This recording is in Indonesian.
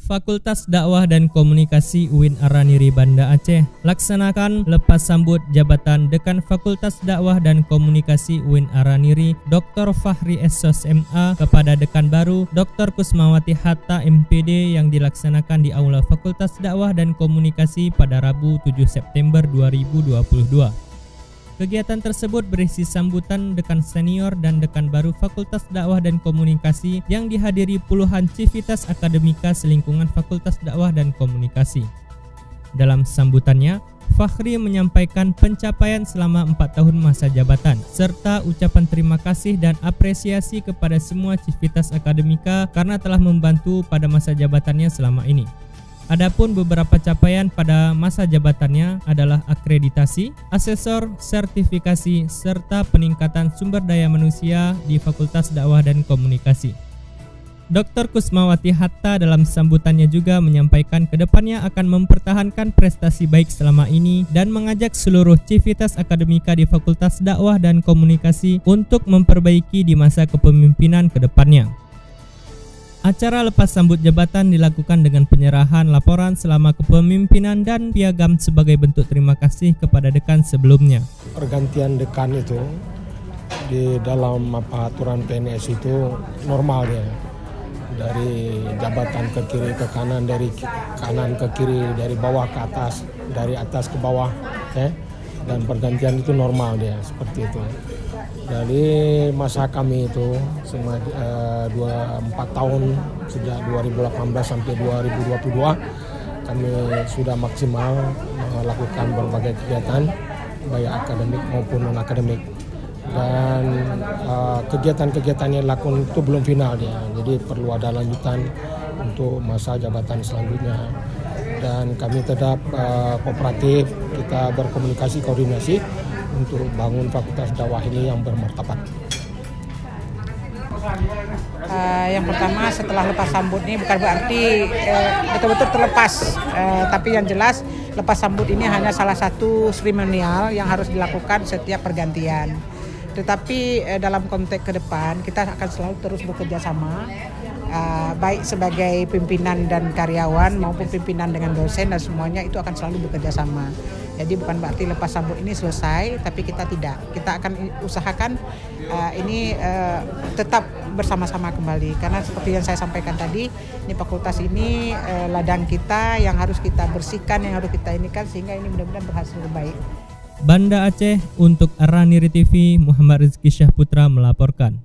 Fakultas Dakwah dan Komunikasi UIN Araniri Banda Aceh laksanakan lepas sambut jabatan Dekan Fakultas Dakwah dan Komunikasi UIN Araniri Dr. Fahri Essos MA kepada Dekan baru Dr. Kusmawati Hatta MPD yang dilaksanakan di Aula Fakultas Dakwah dan Komunikasi pada Rabu 7 September 2022. Kegiatan tersebut berisi sambutan dekan senior dan dekan baru Fakultas Dakwah dan Komunikasi yang dihadiri puluhan civitas akademika selingkungan Fakultas Dakwah dan Komunikasi. Dalam sambutannya, Fahri menyampaikan pencapaian selama 4 tahun masa jabatan, serta ucapan terima kasih dan apresiasi kepada semua civitas akademika karena telah membantu pada masa jabatannya selama ini. Adapun beberapa capaian pada masa jabatannya adalah akreditasi, asesor, sertifikasi, serta peningkatan sumber daya manusia di Fakultas Dakwah dan Komunikasi. Dr. Kusmawati Hatta dalam sambutannya juga menyampaikan kedepannya akan mempertahankan prestasi baik selama ini dan mengajak seluruh civitas akademika di Fakultas Dakwah dan Komunikasi untuk memperbaiki di masa kepemimpinan kedepannya. Acara lepas sambut jabatan dilakukan dengan penyerahan laporan selama kepemimpinan dan piagam sebagai bentuk terima kasih kepada dekan sebelumnya. Pergantian dekan itu di dalam aturan PNS itu normal ya. Dari jabatan ke kiri ke kanan, dari kanan ke kiri, dari bawah ke atas, dari atas ke bawah, dan pergantian itu normal dia seperti itu. Dari masa kami itu selama 4 tahun sejak 2018 sampai 2022 kami sudah maksimal melakukan berbagai kegiatan baik akademik maupun non akademik, dan kegiatan-kegiatan yang dilakukan itu belum final ya, jadi perlu ada lanjutan untuk masa jabatan selanjutnya, dan kami tetap kooperatif, kita berkomunikasi koordinasi untuk bangun Fakultas Dakwah ini yang bermartabat. Yang pertama, setelah lepas sambut ini bukan berarti betul-betul terlepas, tapi yang jelas lepas sambut ini hanya salah satu seremonial yang harus dilakukan setiap pergantian. Tetapi dalam konteks ke depan kita akan selalu terus bekerja sama, baik sebagai pimpinan dan karyawan maupun pimpinan dengan dosen, dan semuanya itu akan selalu bekerja sama. Jadi bukan berarti lepas sambut ini selesai, tapi kita tidak. Kita akan usahakan ini tetap bersama-sama kembali. Karena seperti yang saya sampaikan tadi, ini fakultas ini ladang kita yang harus kita bersihkan, yang harus kita inikan sehingga ini mudah-mudahan berhasil baik. Banda Aceh untuk Araniri TV, Muhammad Rizky Syahputra melaporkan.